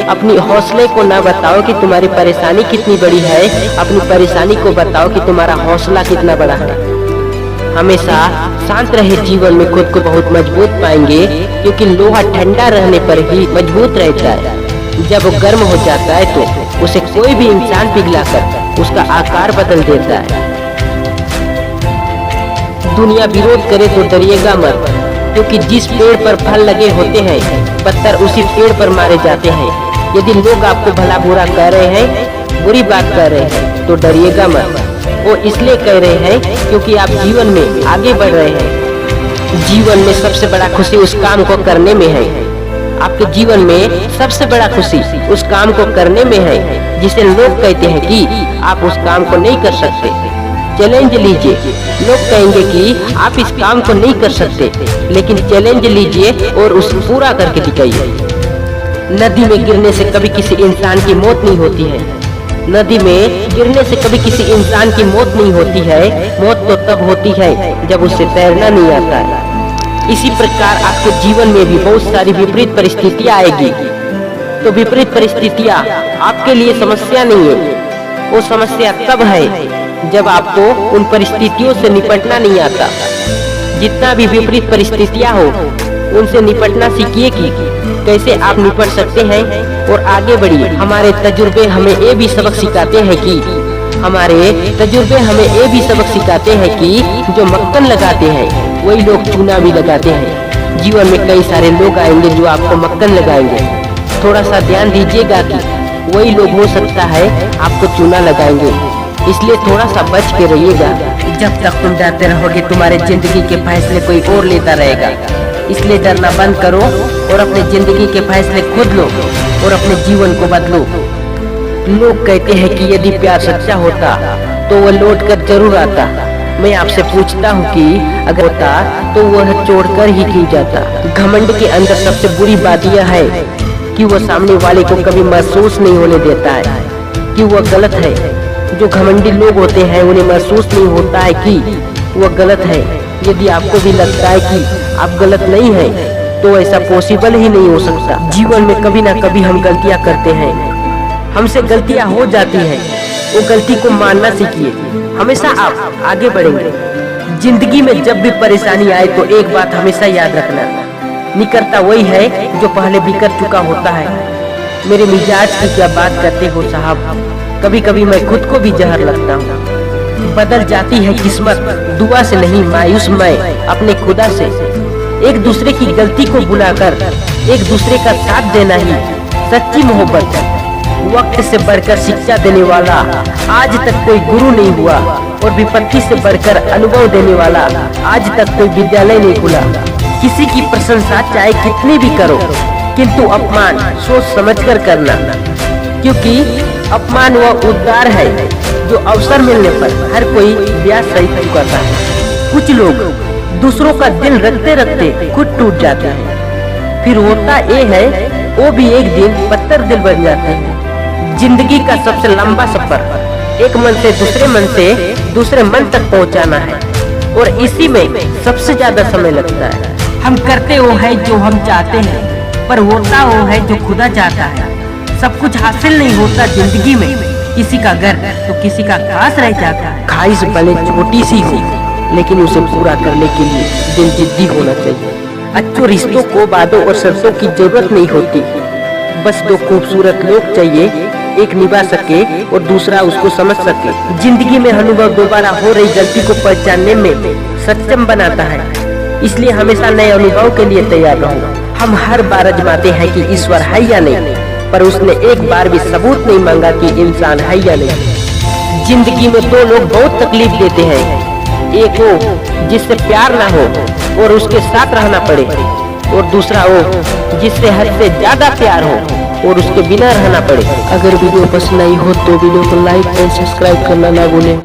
अपनी हौसले को ना बताओ कि तुम्हारी परेशानी कितनी बड़ी है, अपनी परेशानी को बताओ कि तुम्हारा हौसला कितना बड़ा है। हमेशा शांत रहे जीवन में खुद को बहुत मजबूत पाएंगे, क्योंकि लोहा ठंडा रहने पर ही मजबूत रहता है। जब वो गर्म हो जाता है तो उसे कोई भी इंसान पिघलाकर उसका आकार बदल देता है। दुनिया विरोध करे तो डरिएगा मत, क्योंकि जिस पेड़ पर फल लगे होते हैं पत्थर उसी पेड़ पर मारे जाते हैं। यदि लोग आपको भला बुरा कह रहे हैं, बुरी बात कर रहे हैं, तो डरिएगा मत। वो इसलिए कह रहे हैं क्योंकि आप जीवन में आगे बढ़ रहे हैं। जीवन में सबसे बड़ा खुशी उस काम को करने में है। आपके जीवन में सबसे बड़ा खुशी उस काम को करने में है जिसे लोग कहते हैं कि आप उस काम को नहीं कर सकते। चैलेंज लीजिए। लोग कहेंगे कि आप इस काम को नहीं कर सकते, लेकिन चैलेंज लीजिए और उसे पूरा करके दिखाइए। नदी में गिरने से कभी किसी इंसान की मौत नहीं होती है। नदी में गिरने से कभी किसी इंसान की मौत नहीं होती है। मौत तो तब होती है जब उसे तैरना नहीं आता है। इसी प्रकार आपके जीवन में भी बहुत सारी विपरीत परिस्थितियां आएगी। तो विपरीत परिस्थितियां आपके लिए समस्या नहीं है, वो समस्या तब है जब आपको उन परिस्थितियों से निपटना नहीं आता। जितना भी विपरीत परिस्थितियां हो, उनसे निपटना सीखिए कि कैसे आप निपट सकते हैं और आगे बढ़िए। हमारे तजुर्बे हमें ये भी सबक सिखाते हैं कि जो मक्खन लगाते हैं वही लोग चूना भी लगाते हैं। जीवन में कई सारे लोग आएंगे जो आपको मक्खन लगाएंगे। थोड़ा सा ध्यान दीजिएगा कि वही लोग हो सकता है आपको चूना लगाएंगे, इसलिए थोड़ा सा बच के रहिएगा। जब तक तुम डरते रहोगे तुम्हारे जिंदगी के फैसले कोई और लेता रहेगा। इसलिए डरना बंद करो और अपने जिंदगी के फैसले खुद लो और अपने जीवन को बदलो। लोग कहते हैं कि यदि प्यार सच्चा होता तो वह लौट कर जरूर आता। मैं आपसे पूछता हूँ कि अगर होता तो वह छोड़कर ही क्यों जाता। घमंड के अंदर सबसे बुरी बात यह है कि वह सामने वाले को कभी महसूस नहीं होने देता है कि वह गलत है। जो घमंडी लोग होते हैं उन्हें महसूस नहीं होता है कि वह गलत है। यदि आपको भी लगता है कि आप गलत नहीं हैं, तो ऐसा पॉसिबल ही नहीं हो सकता। जीवन में कभी ना कभी हम गलतियां करते हैं, हमसे गलतियां हो जाती हैं। वो गलती को मानना सीखिए, हमेशा आप आगे बढ़ेंगे। जिंदगी में जब भी परेशानी आए तो एक बात हमेशा याद रखना, निकलता वही है जो पहले बिखर चुका होता है। मेरे मिजाज की क्या बात करते हो साहब, कभी कभी मैं खुद को भी जहर लगता हूँ। बदल जाती है किस्मत दुआ से नहीं, मायूस मैं अपने खुदा से। एक दूसरे की गलती को बुलाकर एक दूसरे का साथ देना ही सच्ची मोहब्बत है। वक्त से बढ़कर शिक्षा देने वाला आज तक कोई गुरु नहीं हुआ, और विपत्ति से बढ़कर अनुभव देने वाला आज तक कोई विद्यालय नहीं खुला। किसी की प्रशंसा चाहे कितनी भी करो, किंतु अपमान सोच समझकर करना, क्योंकि अपमान वह उद्गार है जो अवसर मिलने पर हर कोई ब्याज सहित चुकाता है। कुछ लोग दूसरों का दिल रखते रखते खुद टूट जाते हैं, फिर होता ये है वो भी एक दिन पत्थर दिल बन जाते हैं। जिंदगी का सबसे लंबा सफर एक मन से दूसरे मन तक पहुंचाना है, और इसी में सबसे ज्यादा समय लगता है। हम करते वो है जो हम चाहते हैं, पर होता वो है जो खुदा चाहता है। सब कुछ हासिल नहीं होता जिंदगी में, किसी का घर तो किसी का खास रह जाता है। ख्वाहिश भले छोटी सी हो, लेकिन उसे पूरा करने के लिए दिल जिद्दी होना चाहिए। अच्छे रिश्तों को वादों और शर्तों की जरूरत नहीं होती, बस दो खूबसूरत लोग चाहिए, एक निभा सके और दूसरा उसको समझ सके। जिंदगी में अनुभव दोबारा हो रही गलती को पहचानने में सक्षम बनाता है, इसलिए हमेशा नए अनुभव के लिए तैयार रहो। हम हर बार आजमाते हैं कि ईश्वर है या नहीं, पर उसने एक बार भी सबूत नहीं मांगा कि इंसान है या नहीं। जिंदगी में दो लोग बहुत तकलीफ देते हैं, एक वो जिससे प्यार ना हो और उसके साथ रहना पड़े, और दूसरा वो जिससे हद से ज्यादा प्यार हो और उसके बिना रहना पड़े। अगर वीडियो पसंद आई हो तो वीडियो को लाइक और सब्सक्राइब करना ना भूलें।